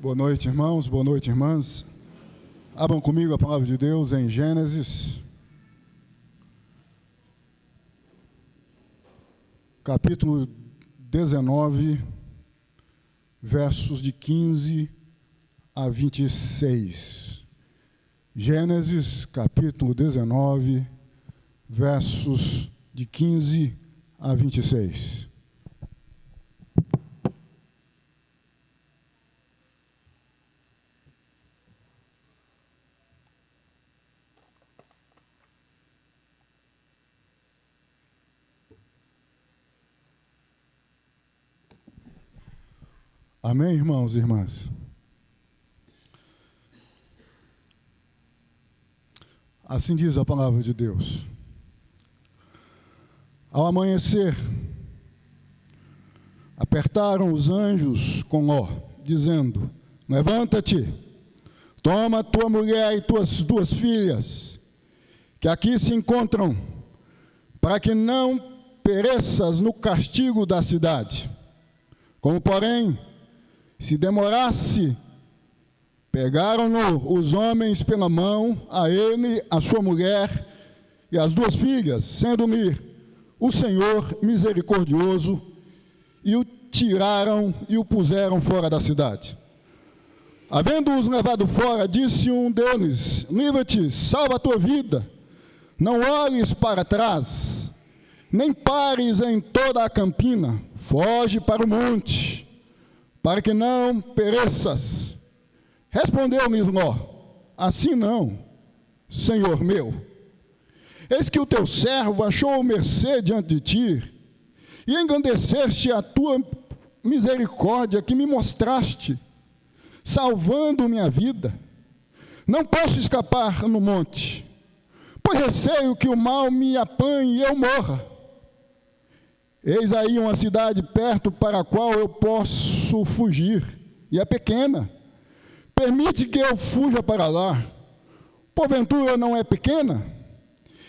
Boa noite, irmãos, boa noite, irmãs. Abram comigo a palavra de Deus em Gênesis, capítulo 19, versos de 15 a 26. Gênesis, capítulo 19, versos de 15 a 26. Amém, irmãos e irmãs? Assim diz a palavra de Deus. Ao amanhecer, apertaram os anjos com Ló, dizendo: levanta-te, toma tua mulher e tuas 2 filhas, que aqui se encontram, para que não pereças no castigo da cidade. Como, porém, se demorasse, pegaram-no os homens pela mão, a ele, a sua mulher e as 2 filhas, sendo-me o Senhor misericordioso, e o tiraram e o puseram fora da cidade. Havendo-os levado fora, disse um deles: livra-te, salva a tua vida, não olhes para trás, nem pares em toda a campina, foge para o monte, para que não pereças. Respondeu-lhe Ló: assim não, Senhor meu. Eis que o teu servo achou mercê diante de ti, e engrandeceste a tua misericórdia que me mostraste, salvando minha vida. Não posso escapar no monte, pois receio que o mal me apanhe e eu morra. Eis aí uma cidade perto para a qual eu posso fugir, e é pequena. Permite que eu fuja para lá. Porventura não é pequena,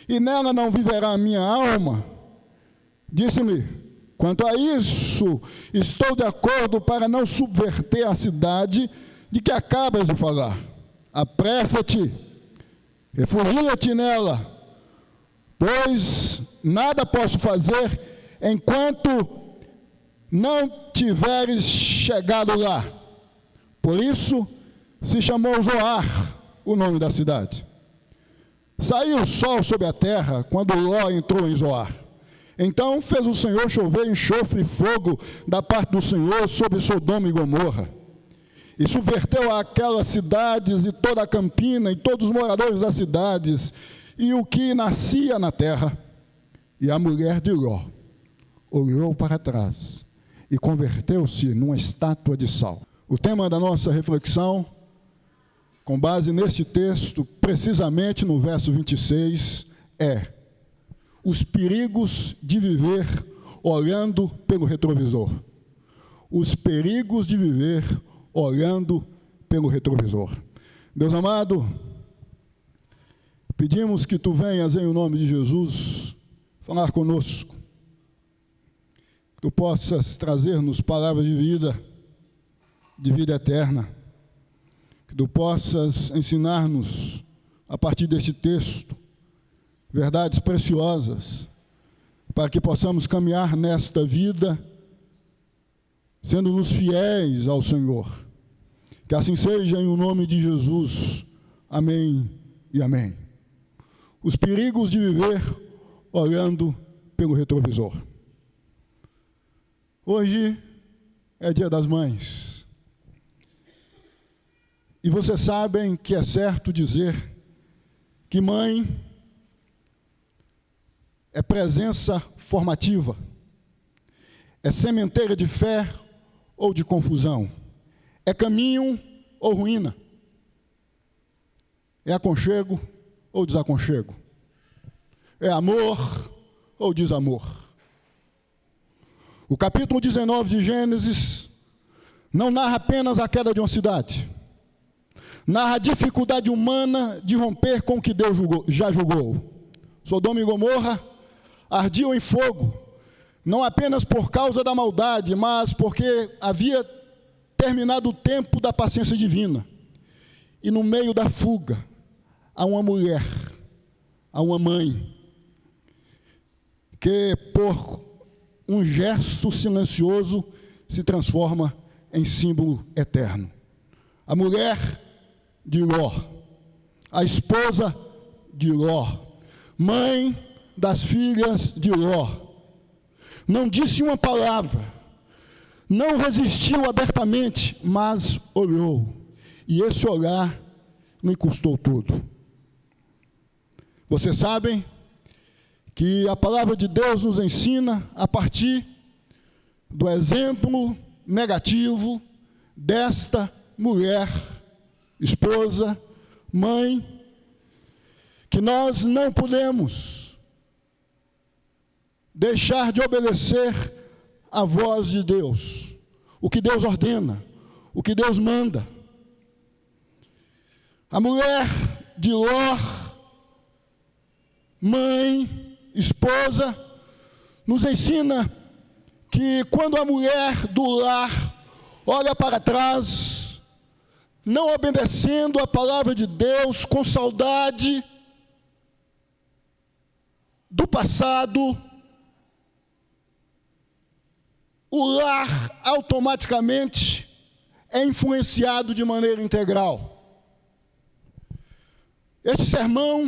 e nela não viverá a minha alma? Disse-me: quanto a isso, estou de acordo para não subverter a cidade de que acabas de falar. Apressa-te, refugia-te nela, pois nada posso fazer enquanto não tiveres chegado lá. Por isso se chamou Zoar, o nome da cidade. Saiu o sol sobre a terra quando Ló entrou em Zoar. Então fez o Senhor chover enxofre e fogo da parte do Senhor sobre Sodoma e Gomorra, e subverteu aquelas cidades e toda a campina e todos os moradores das cidades e o que nascia na terra. E a mulher de Ló olhou para trás e converteu-se numa estátua de sal. O tema da nossa reflexão, com base neste texto, precisamente no verso 26, é: os perigos de viver olhando pelo retrovisor. Os perigos de viver olhando pelo retrovisor. Deus amado, pedimos que Tu venhas em nome de Jesus falar conosco, que Tu possas trazer-nos palavras de vida eterna, que Tu possas ensinar-nos, a partir deste texto, verdades preciosas, para que possamos caminhar nesta vida, sendo-nos fiéis ao Senhor. Que assim seja em nome de Jesus. Amém e amém. Os perigos de viver olhando pelo retrovisor. Hoje é Dia das Mães. E vocês sabem que é certo dizer que mãe é presença formativa, é sementeira de fé ou de confusão, é caminho ou ruína, é aconchego ou desaconchego, é amor ou desamor. O capítulo 19 de Gênesis não narra apenas a queda de uma cidade, narra a dificuldade humana de romper com o que Deus já julgou. Sodoma e Gomorra ardiam em fogo, não apenas por causa da maldade, mas porque havia terminado o tempo da paciência divina, e no meio da fuga, há uma mulher, há uma mãe, que por um gesto silencioso se transforma em símbolo eterno. A mulher de Ló, a esposa de Ló, mãe das filhas de Ló, não disse uma palavra, não resistiu abertamente, mas olhou, e esse olhar lhe custou tudo. Vocês sabem que a palavra de Deus nos ensina a partir do exemplo negativo desta mulher, esposa, mãe, que nós não podemos deixar de obedecer a voz de Deus, o que Deus ordena, o que Deus manda. A mulher de Ló, mãe, esposa, nos ensina que quando a mulher do lar olha para trás, não obedecendo a palavra de Deus, com saudade do passado, o lar automaticamente é influenciado de maneira integral. Este sermão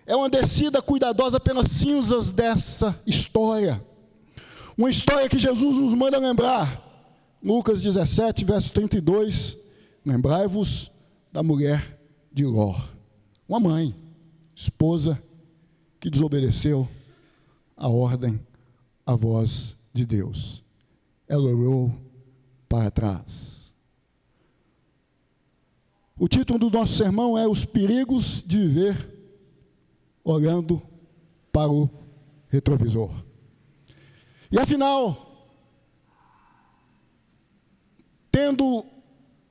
é uma descida cuidadosa pelas cinzas dessa história. Uma história que Jesus nos manda lembrar. Lucas 17, verso 32. Lembrai-vos da mulher de Ló. Uma mãe, esposa, que desobedeceu a ordem, a voz de Deus. Ela olhou para trás. O título do nosso sermão é Os Perigos de Viver Olhando para o Retrovisor. E afinal, tendo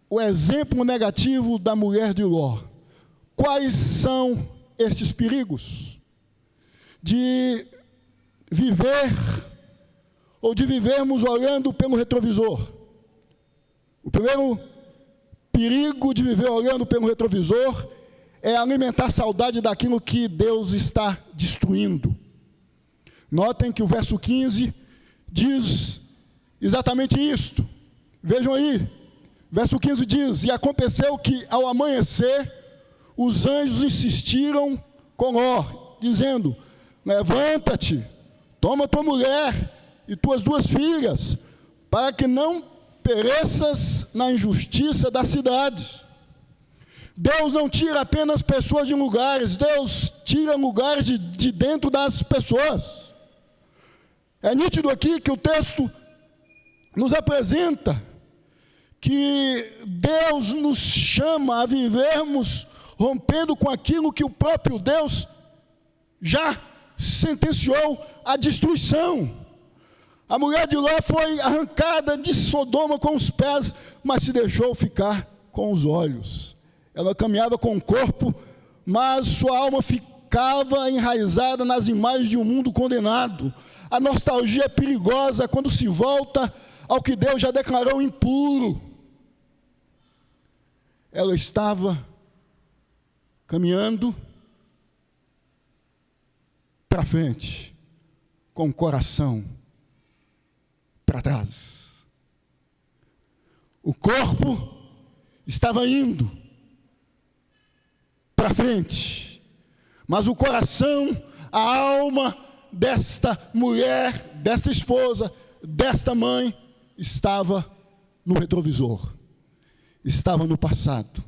o exemplo negativo da mulher de Ló, quais são estes perigos de viver ou de vivermos olhando pelo retrovisor? O primeiro perigo de viver olhando pelo retrovisor é alimentar saudade daquilo que Deus está destruindo. Notem que o verso 15 diz exatamente isto. Vejam aí, verso 15 diz: e aconteceu que ao amanhecer, os anjos insistiram com Ló, dizendo: levanta-te, toma tua mulher e tuas duas filhas, para que não pereças na injustiça da cidade. Deus não tira apenas pessoas de lugares, Deus tira lugares de dentro das pessoas. É nítido aqui que o texto nos apresenta que Deus nos chama a vivermos rompendo com aquilo que o próprio Deus já sentenciou a destruição. A mulher de Ló foi arrancada de Sodoma com os pés, mas se deixou ficar com os olhos. Ela caminhava com o corpo, mas sua alma ficava enraizada nas imagens de um mundo condenado. A nostalgia é perigosa quando se volta ao que Deus já declarou impuro. Ela estava caminhando para frente, com o coração para trás. O corpo estava indo para frente, mas o coração, a alma desta mulher, desta esposa, desta mãe, estava no retrovisor, estava no passado.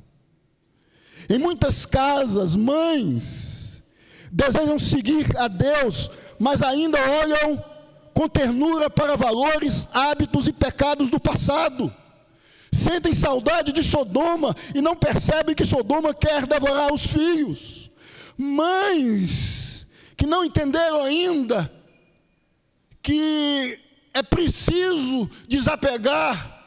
Em muitas casas, mães desejam seguir a Deus, mas ainda olham com ternura para valores, hábitos e pecados do passado. Sentem saudade de Sodoma e não percebem que Sodoma quer devorar os filhos. Mães que não entenderam ainda que é preciso desapegar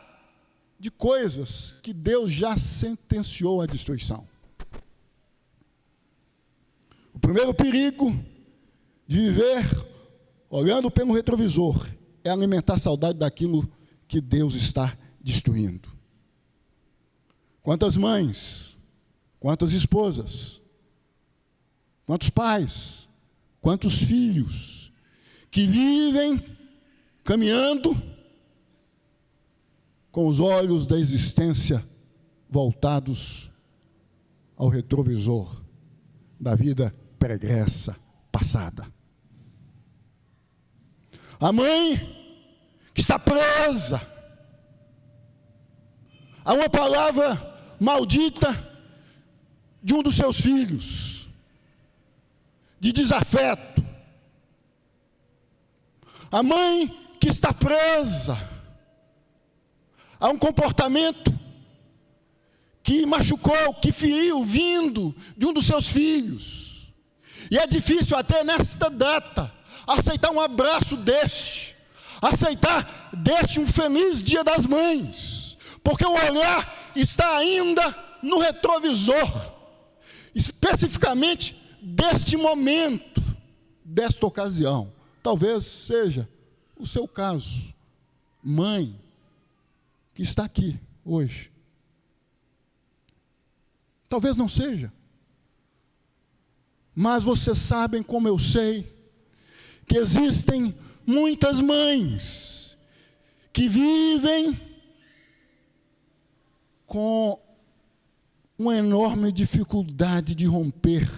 de coisas que Deus já sentenciou à destruição. O primeiro perigo de viver olhando pelo retrovisor é alimentar saudade daquilo que Deus está destruindo. Quantas mães, quantas esposas, quantos pais, quantos filhos que vivem caminhando com os olhos da existência voltados ao retrovisor da vida pregressa, passada. A mãe que está presa a uma palavra maldita de um dos seus filhos, de desafeto. A mãe que está presa a um comportamento que machucou, que feriu, vindo de um dos seus filhos. E é difícil até nesta data aceitar um abraço deste, aceitar deste um feliz Dia das Mães, porque o olhar está ainda no retrovisor, especificamente deste momento, desta ocasião. Talvez seja o seu caso, mãe, que está aqui hoje. Talvez não seja, mas vocês sabem, como eu sei, que existem muitas mães que vivem com uma enorme dificuldade de romper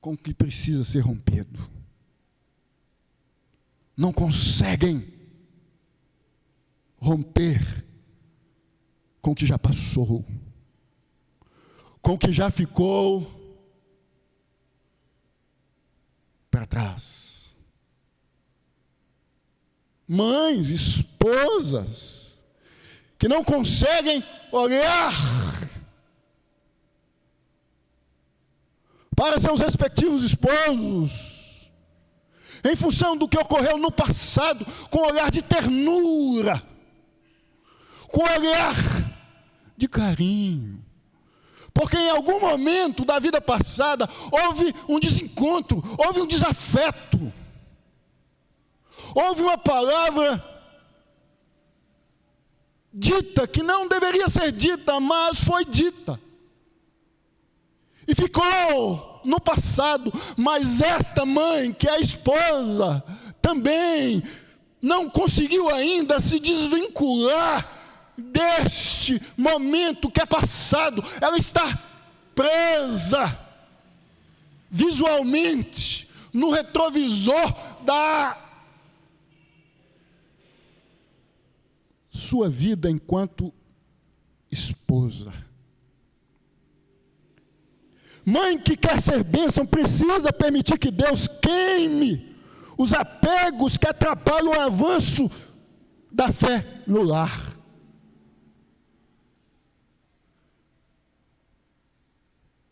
com o que precisa ser rompido. Não conseguem romper com o que já passou, com o que já ficou para trás. Mães, esposas, que não conseguem olhar para seus respectivos esposos, em função do que ocorreu no passado, com olhar de ternura, com olhar de carinho. Porque em algum momento da vida passada, houve um desencontro, houve um desafeto, houve uma palavra dita que não deveria ser dita, mas foi dita. E ficou no passado, mas esta mãe, que é a esposa, também não conseguiu ainda se desvincular deste momento que é passado. Ela está presa visualmente no retrovisor da sua vida enquanto esposa. Mãe que quer ser bênção precisa permitir que Deus queime os apegos que atrapalham o avanço da fé no lar.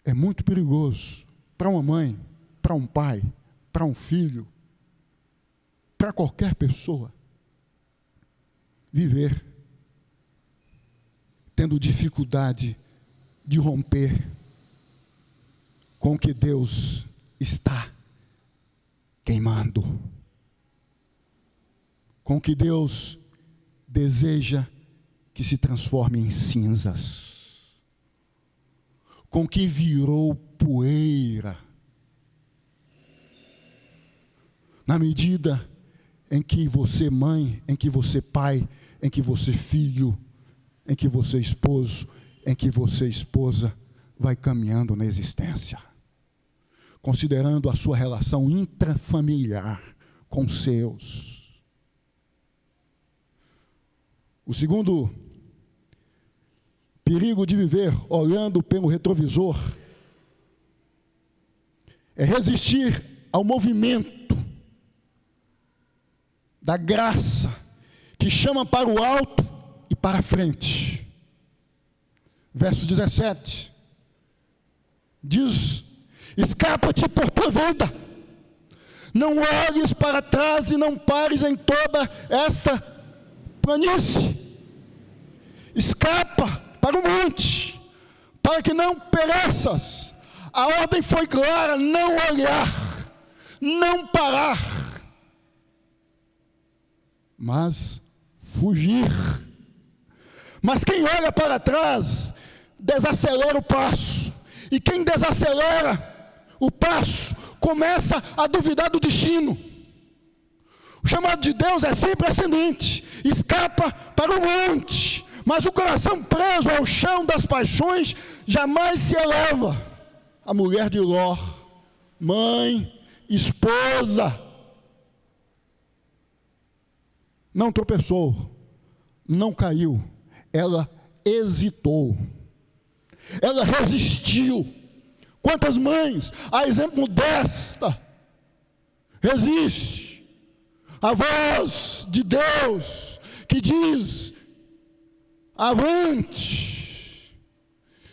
É muito perigoso para uma mãe, para um pai, para um filho, para qualquer pessoa, viver tendo dificuldade de romper com o que Deus está queimando, com o que Deus deseja que se transforme em cinzas, com o que virou poeira, na medida em que você mãe, em que você pai, em que você filho, em que você esposo, em que você esposa vai caminhando na existência, considerando a sua relação intrafamiliar com os seus. O segundo perigo de viver olhando pelo retrovisor é resistir ao movimento da graça que chama para o alto e para a frente. Verso 17 diz: escapa-te por tua vida, não olhes para trás e não pares em toda esta planície. Escapa para o monte, para que não pereças. A ordem foi clara: não olhar, não parar, mas fugir. Mas quem olha para trás, desacelera o passo. E quem desacelera o passo, começa a duvidar do destino. O chamado de Deus é sempre ascendente, escapa para o monte, mas o coração preso ao chão das paixões jamais se eleva. A mulher de Ló, mãe, esposa, não tropeçou, não caiu, ela hesitou, ela resistiu. Quantas mães, a exemplo desta, resiste a voz de Deus que diz: avante,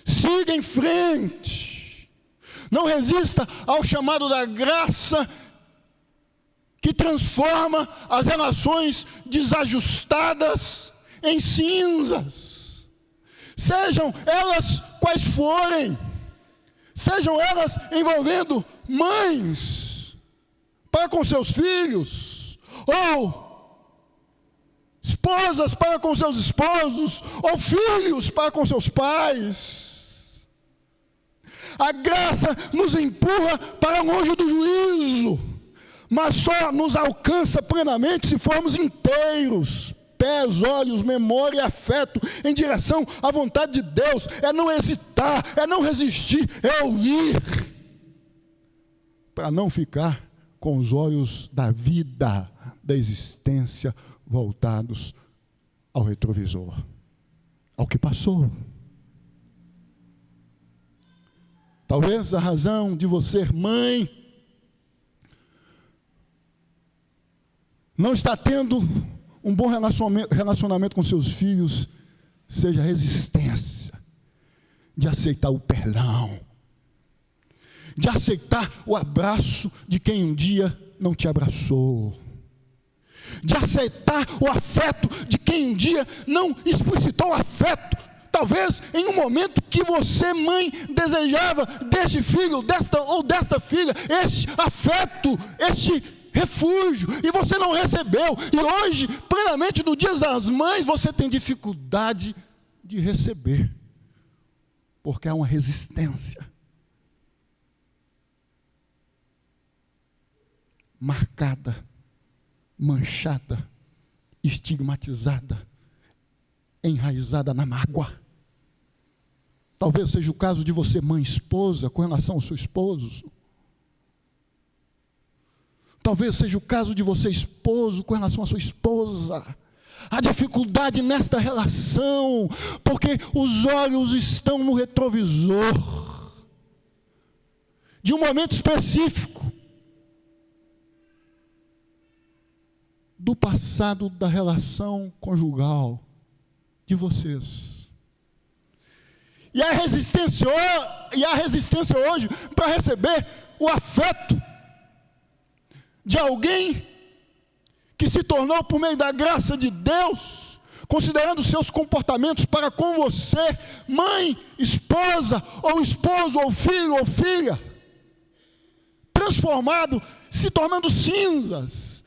siga em frente, não resista ao chamado da graça que transforma as relações desajustadas em cinzas, sejam elas quais forem, sejam elas envolvendo mães para com seus filhos, ou esposas para com seus esposos, ou filhos para com seus pais. A graça nos empurra para longe do juízo, mas só nos alcança plenamente se formos inteiros, pés, olhos, memória e afeto em direção à vontade de Deus. É não hesitar, é não resistir, é ouvir, para não ficar com os olhos da vida, da existência, voltados ao retrovisor, ao que passou. Talvez a razão de você, mãe, não está tendo um bom relacionamento com seus filhos, seja a resistência de aceitar o perdão, de aceitar o abraço de quem um dia não te abraçou, de aceitar o afeto de quem um dia não explicitou afeto, talvez em um momento que você, mãe, desejava deste filho, desta filha, este afeto, este refúgio, e você não recebeu, e hoje, plenamente no Dia das Mães, você tem dificuldade de receber, porque há uma resistência marcada, manchada, estigmatizada, enraizada na mágoa. Talvez seja o caso de você, mãe, esposa, com relação ao seu esposo. Talvez seja o caso de você, esposo, com relação à sua esposa. A dificuldade nesta relação, porque os olhos estão no retrovisor de um momento específico do passado da relação conjugal de vocês. E a resistência hoje para receber o afeto de alguém que se tornou, por meio da graça de Deus, considerando seus comportamentos para com você, mãe, esposa, ou esposo, ou filho, ou filha, transformado, se tornando cinzas,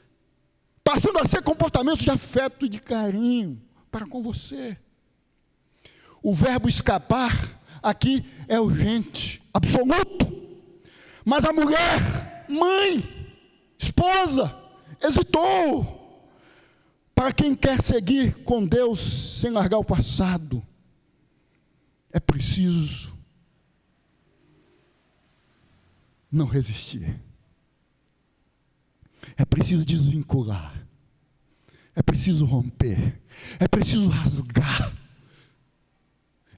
passando a ser comportamentos de afeto e de carinho para com você. O verbo escapar aqui é urgente, absoluto. Mas a mulher, mãe, esposa, hesitou. Para quem quer seguir com Deus sem largar o passado, é preciso não resistir. É preciso desvincular. É preciso romper. É preciso rasgar.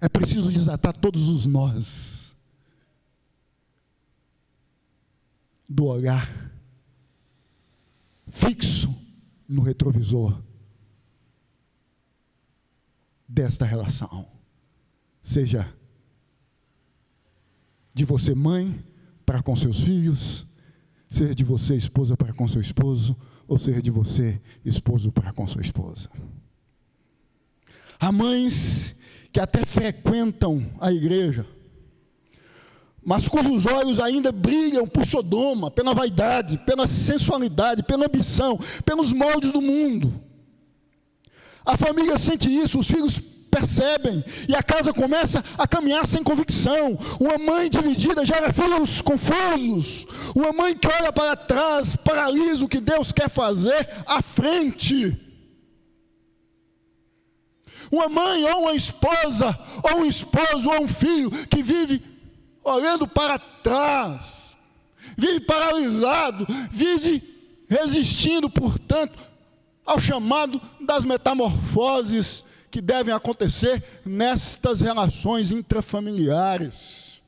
É preciso desatar todos os nós do olhar fixo no retrovisor desta relação. Seja de você, mãe, para com seus filhos, seja de você, esposa, para com seu esposo, ou seja de você, esposo, para com sua esposa. Há mães que até frequentam a igreja, mas cujos olhos ainda brilham por Sodoma, pela vaidade, pela sensualidade, pela ambição, pelos moldes do mundo. A família sente isso, os filhos percebem, e a casa começa a caminhar sem convicção. Uma mãe dividida gera filhos confusos. Uma mãe que olha para trás paralisa o que Deus quer fazer à frente. Uma mãe ou uma esposa, ou um esposo, ou um filho que vive olhando para trás, vive paralisado, vive resistindo, portanto, ao chamado das metamorfoses que devem acontecer nestas relações intrafamiliares.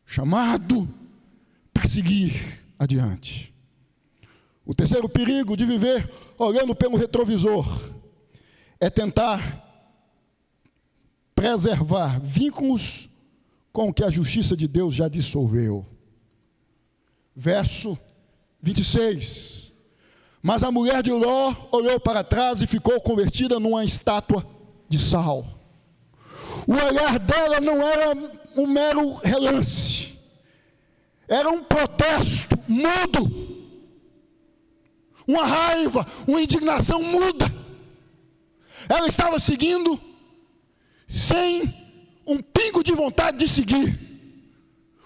Chamado para seguir adiante. O terceiro perigo de viver olhando pelo retrovisor é tentar preservar vínculos com o que a justiça de Deus já dissolveu. Verso 26. Mas a mulher de Ló olhou para trás e ficou convertida numa estátua de sal. O olhar dela não era um mero relance, era um protesto mudo, uma raiva, uma indignação muda. Ela estava seguindo sem um pingo de vontade de seguir.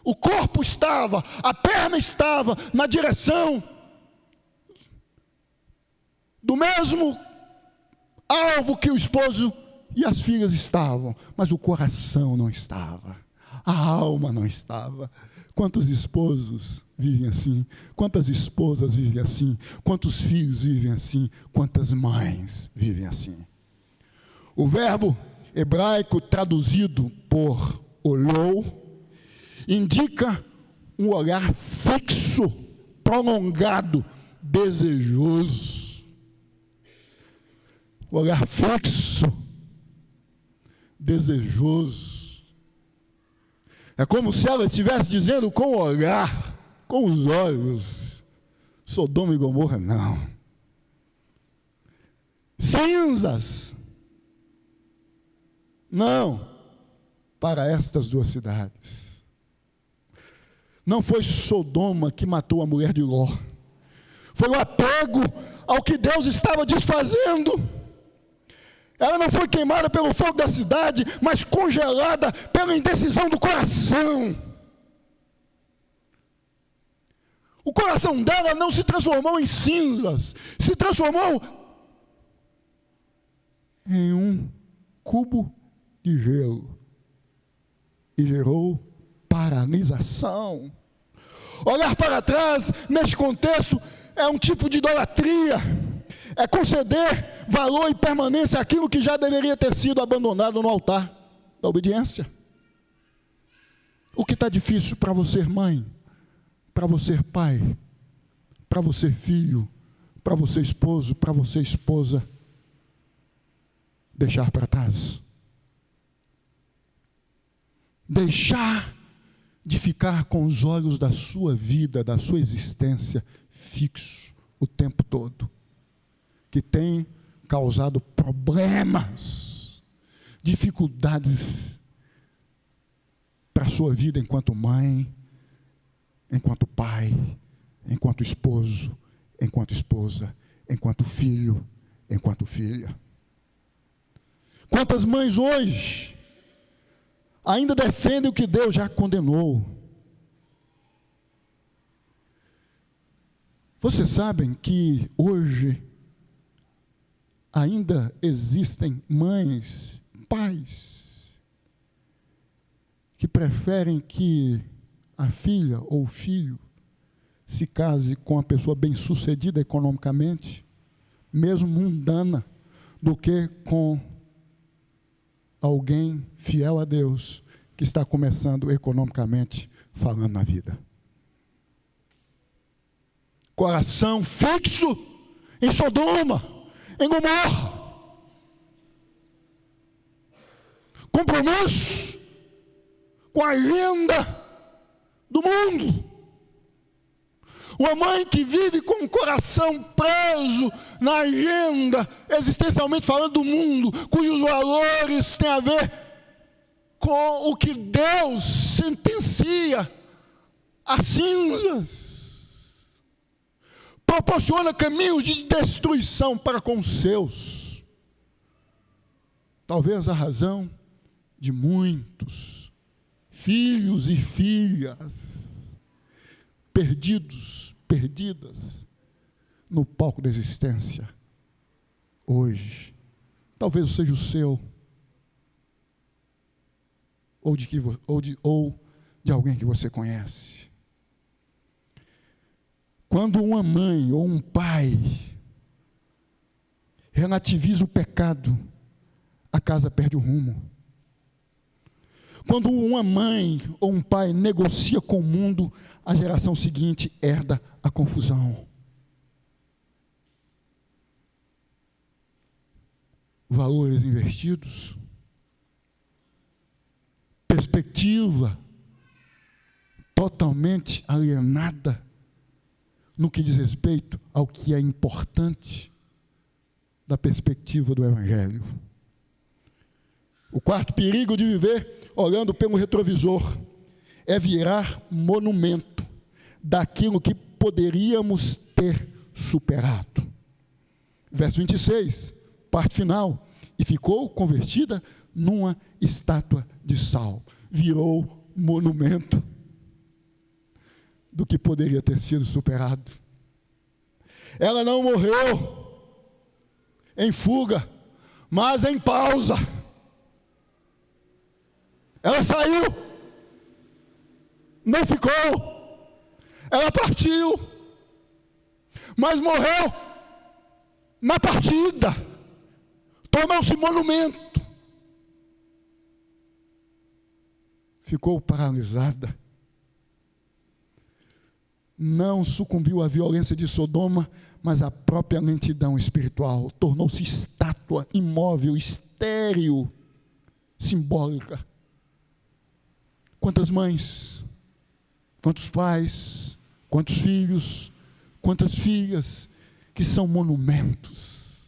O corpo estava, a perna estava na direção do mesmo alvo que o esposo e as filhas estavam, mas o coração não estava, a alma não estava. Quantos esposos vivem assim? Quantas esposas vivem assim? Quantos filhos vivem assim? Quantas mães vivem assim? O verbo hebraico traduzido por olhou indica um olhar fixo, prolongado, desejoso. Olhar fixo, desejoso. É como se ela estivesse dizendo com o olhar, com os olhos, Sodoma e Gomorra não. Cinzas, não, para estas duas cidades. Não foi Sodoma que matou a mulher de Ló. Foi o apego ao que Deus estava desfazendo. Ela não foi queimada pelo fogo da cidade, mas congelada pela indecisão do coração. O coração dela não se transformou em cinzas, se transformou em um cubo de gelo e gerou paralisação. Olhar para trás, neste contexto, é um tipo de idolatria. É conceder valor e permanência àquilo que já deveria ter sido abandonado no altar da obediência. O que está difícil para você, mãe, para você, pai, para você, filho, para você, esposo, para você, esposa, deixar para trás? Deixar de ficar com os olhos da sua vida, da sua existência, fixo o tempo todo, que tem causado problemas, dificuldades para a sua vida enquanto mãe, enquanto pai, enquanto esposo, enquanto esposa, enquanto filho, enquanto filha. Quantas mães hoje ainda defendem o que Deus já condenou? Vocês sabem que hoje ainda existem mães, pais, que preferem que a filha ou o filho se case com uma pessoa bem-sucedida economicamente, mesmo mundana, do que com alguém fiel a Deus, que está começando economicamente falando na vida. Coração fixo em Sodoma, em Gomorra. Compromisso com a agenda do mundo. Uma mãe que vive com o coração preso na agenda, existencialmente falando, do mundo, cujos valores têm a ver com o que Deus sentencia as cinzas. proporciona caminhos de destruição para com os seus. Talvez a razão de muitos filhos e filhas perdidas no palco da existência hoje. Talvez seja o seu, ou de alguém que você conhece. Quando uma mãe ou um pai relativiza o pecado, a casa perde o rumo. Quando uma mãe ou um pai negocia com o mundo, a geração seguinte herda a confusão. Valores invertidos, perspectiva totalmente alienada no que diz respeito ao que é importante da perspectiva do Evangelho. O quarto perigo de viver olhando pelo retrovisor é virar monumento daquilo que poderíamos ter superado. Verso 26, parte final. E ficou convertida numa estátua de sal. Virou monumento do que poderia ter sido superado. Ela não morreu em fuga, mas em pausa. Ela saiu, não ficou, ela partiu, mas morreu na partida, tornou-se monumento, ficou paralisada, não sucumbiu à violência de Sodoma, mas à própria lentidão espiritual, tornou-se estátua, imóvel, estéril, simbólica. Quantas mães, quantos pais, quantos filhos, quantas filhas que são monumentos,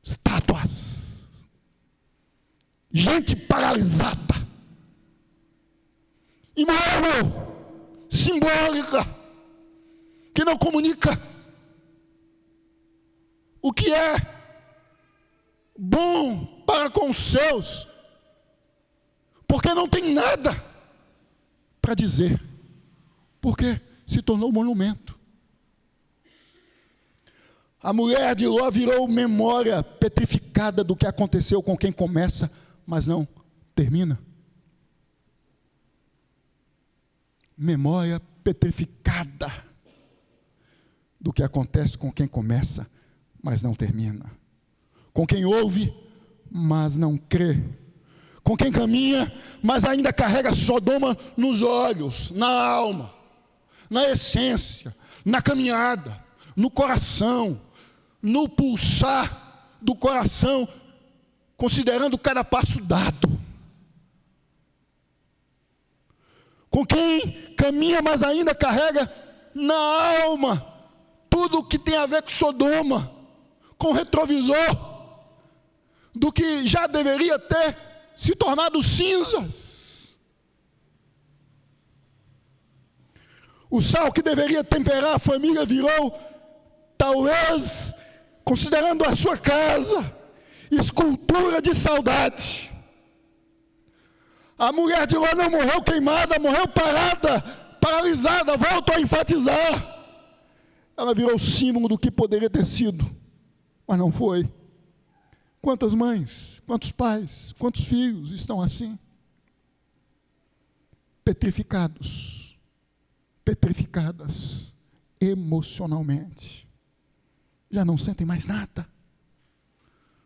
estátuas, gente paralisada, imóvel, simbólica, que não comunica o que é bom para com os seus, porque não tem nada para dizer, porque se tornou monumento. A mulher de Ló virou memória petrificada do que aconteceu com quem começa, mas não termina. Memória petrificada do que acontece com quem começa, mas não termina. Com quem ouve, mas não crê. Com quem caminha, mas ainda carrega Sodoma nos olhos, na alma, na essência, na caminhada, no coração, no pulsar do coração, considerando cada passo dado. Com quem caminha, mas ainda carrega na alma tudo o que tem a ver com Sodoma, com retrovisor do que já deveria ter se tornado cinzas. O sal que deveria temperar a família virou, talvez, considerando a sua casa, escultura de saudade. A mulher de Ló não morreu queimada, morreu parada, paralisada, volto a enfatizar. Ela virou símbolo do que poderia ter sido, mas não foi. Quantas mães, quantos pais, quantos filhos estão assim? Petrificados, petrificadas emocionalmente. Já não sentem mais nada.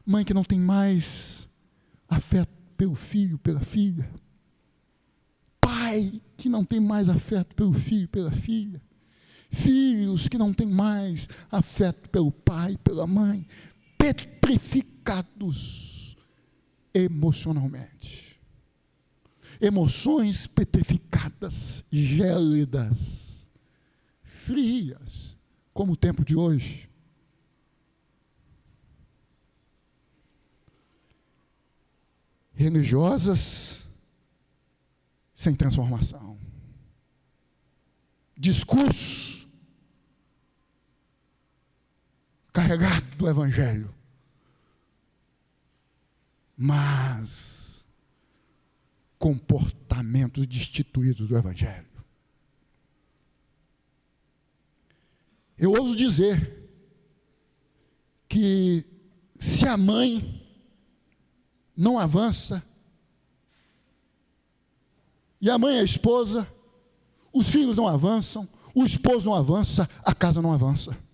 Mãe que não tem mais afeto pelo filho, pela filha. Pai que não tem mais afeto pelo filho, pela filha. Filhos que não têm mais afeto pelo pai, pela mãe. Petrificados emocionalmente. Emoções petrificadas, gélidas, frias, como o tempo de hoje. Religiosas sem transformação. Discurso carregado do Evangelho, mas comportamentos destituídos do Evangelho. Eu ouso dizer que se a mãe não avança, e a mãe é a esposa, os filhos não avançam, o esposo não avança, a casa não avança.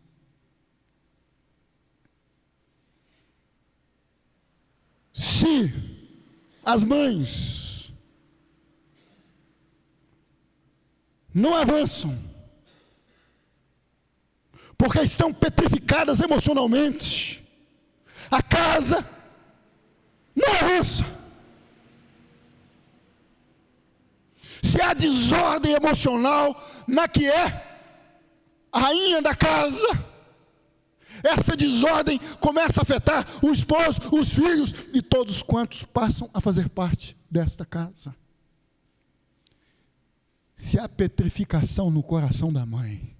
Se as mães não avançam, porque estão petrificadas emocionalmente, a casa não avança. Se há desordem emocional na que é a rainha da casa, essa desordem começa a afetar o esposo, os filhos e todos quantos passam a fazer parte desta casa. Se há petrificação no coração da mãe,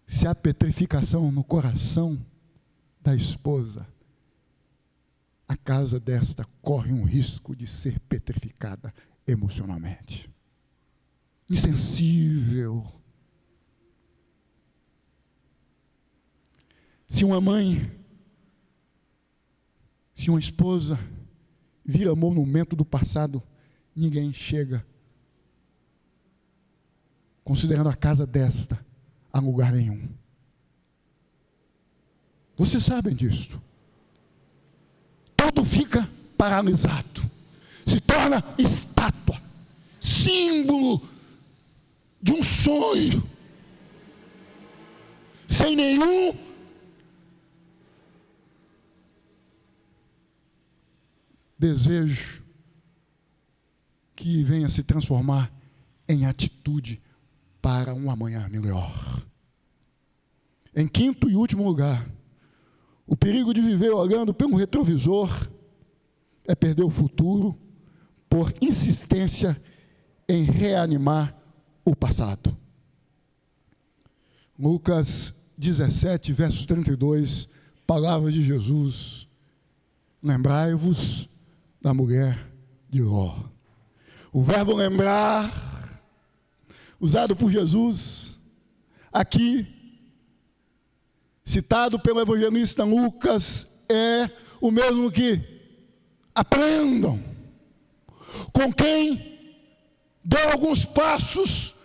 se há petrificação no coração da esposa, a casa desta corre um risco de ser petrificada emocionalmente. Insensível. Se uma mãe, se uma esposa vira monumento do passado, ninguém chega, considerando a casa desta, a lugar nenhum. Vocês sabem disso. Tudo fica paralisado, se torna estátua, símbolo de um sonho, sem nenhum desejo que venha se transformar em atitude para um amanhã melhor. Em quinto e último lugar, o perigo de viver olhando pelo retrovisor é perder o futuro por insistência em reanimar o passado. Lucas 17, verso 32, palavras de Jesus: lembrai-vos da mulher de Ló. O verbo lembrar, usado por Jesus, aqui, citado pelo evangelista Lucas, é o mesmo que aprendam. Com quem deu alguns passos,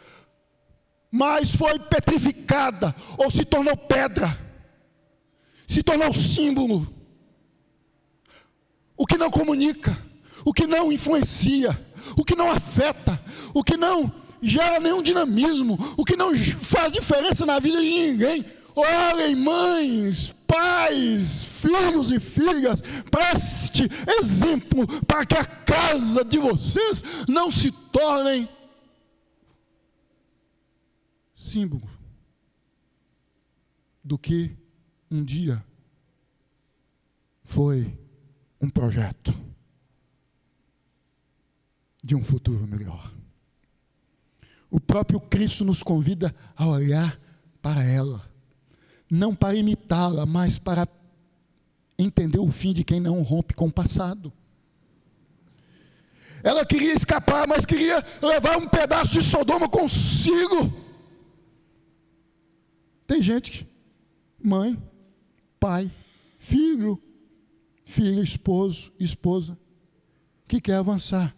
mas foi petrificada, ou se tornou pedra, se tornou símbolo. O que não comunica, o que não influencia, o que não afeta, o que não gera nenhum dinamismo, o que não faz diferença na vida de ninguém. Olhem, mães, pais, filhos e filhas, preste exemplo para que a casa de vocês não se tornem símbolo do que um dia foi um projeto de um futuro melhor. O próprio Cristo nos convida a olhar para ela, não para imitá-la, mas para entender o fim de quem não rompe com o passado. Ela queria escapar, mas queria levar um pedaço de Sodoma consigo. Tem gente, mãe, pai, filho, filha, esposo, esposa, que quer avançar,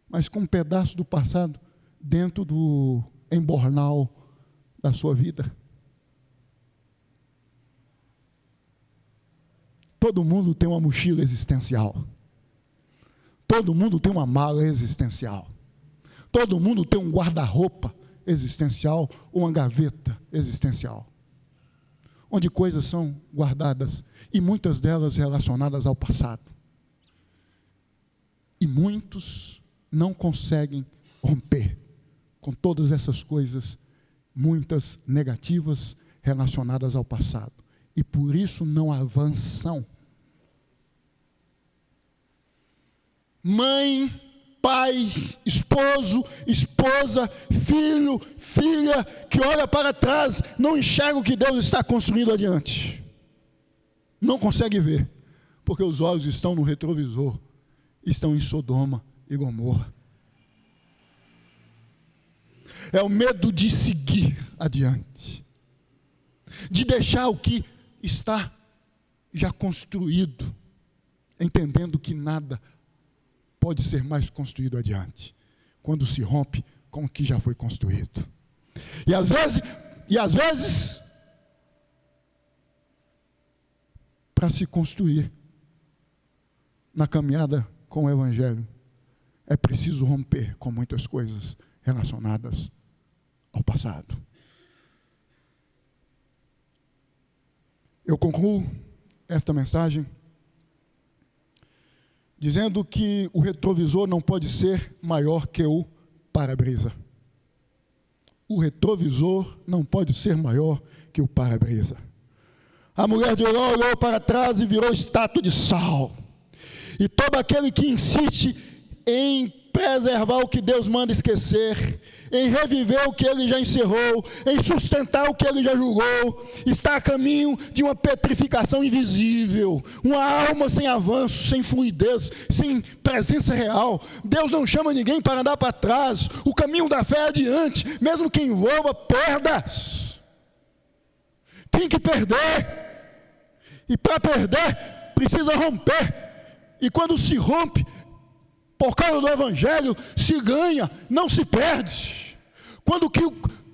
mas com um pedaço do passado dentro do embornal da sua vida. Todo mundo tem uma mochila existencial. Todo mundo tem uma mala existencial. Todo mundo tem um guarda-roupa existencial, uma gaveta existencial, onde coisas são guardadas, e muitas delas relacionadas ao passado. E muitos não conseguem romper com todas essas coisas, muitas negativas relacionadas ao passado. E por isso não avançam. Mãe, pai, esposo, esposa, filho, filha, que olha para trás, não enxerga o que Deus está construindo adiante. Não consegue ver, porque os olhos estão no retrovisor, estão em Sodoma e Gomorra. É o medo de seguir adiante, de deixar o que está já construído, entendendo que nada pode ser mais construído adiante, quando se rompe com o que já foi construído. E às vezes, para se construir na caminhada com o Evangelho, é preciso romper com muitas coisas relacionadas ao passado. Eu concluo esta mensagem dizendo que o retrovisor não pode ser maior que o para-brisa. O retrovisor não pode ser maior que o para-brisa. A mulher de Ló olhou para trás e virou estátua de sal. E todo aquele que insiste em preservar o que Deus manda esquecer, em reviver o que Ele já encerrou, em sustentar o que Ele já julgou, está a caminho de uma petrificação invisível, uma alma sem avanço, sem fluidez, sem presença real. Deus não chama ninguém para andar para trás, o caminho da fé é adiante, mesmo que envolva perdas. Tem que perder, e para perder, precisa romper, e quando se rompe, por causa do Evangelho, se ganha, não se perde. Quando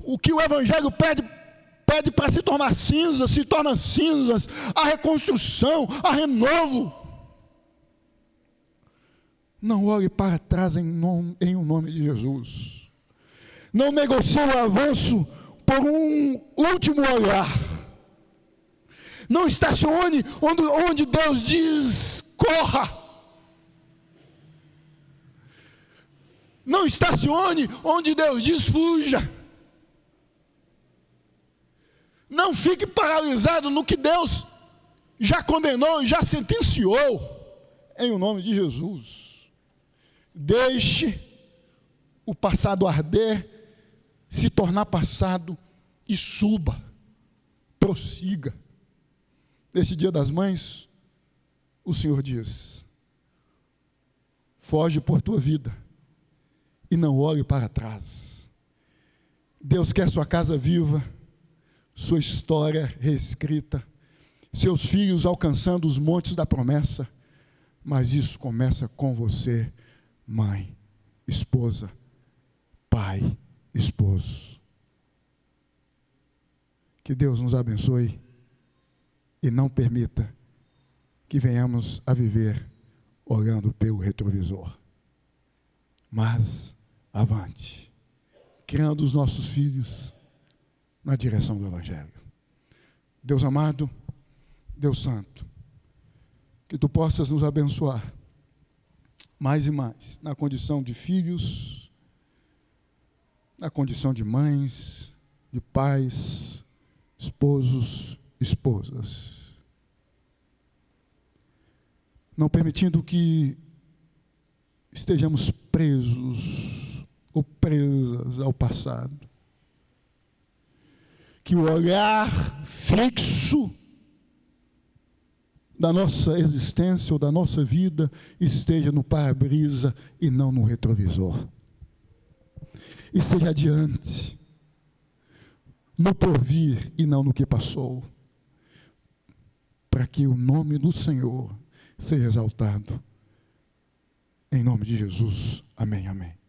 o que o Evangelho pede para se tornar cinza, se torna cinzas, a reconstrução, a renovo. Não olhe para trás em o nome de Jesus. Não negocie o avanço por um último olhar. Não estacione onde Deus diz, corra. Não estacione onde Deus diz, fuja. Não fique paralisado no que Deus já condenou e já sentenciou, em o nome de Jesus. Deixe o passado arder, se tornar passado e suba, prossiga. Neste Dia das Mães, o Senhor diz, foge por tua vida e não olhe para trás. Deus quer sua casa viva, sua história reescrita, seus filhos alcançando os montes da promessa, mas isso começa com você, mãe, esposa, pai, esposo. Que Deus nos abençoe e não permita que venhamos a viver olhando pelo retrovisor, mas avante, criando os nossos filhos na direção do Evangelho. Deus amado, Deus santo, que Tu possas nos abençoar mais e mais na condição de filhos, na condição de mães, de pais, esposos, esposas, não permitindo que estejamos presos ou presas ao passado. Que o olhar fixo da nossa existência ou da nossa vida esteja no para-brisa e não no retrovisor. E seja adiante, no porvir e não no que passou, para que o nome do Senhor seja exaltado. Em nome de Jesus. Amém, amém.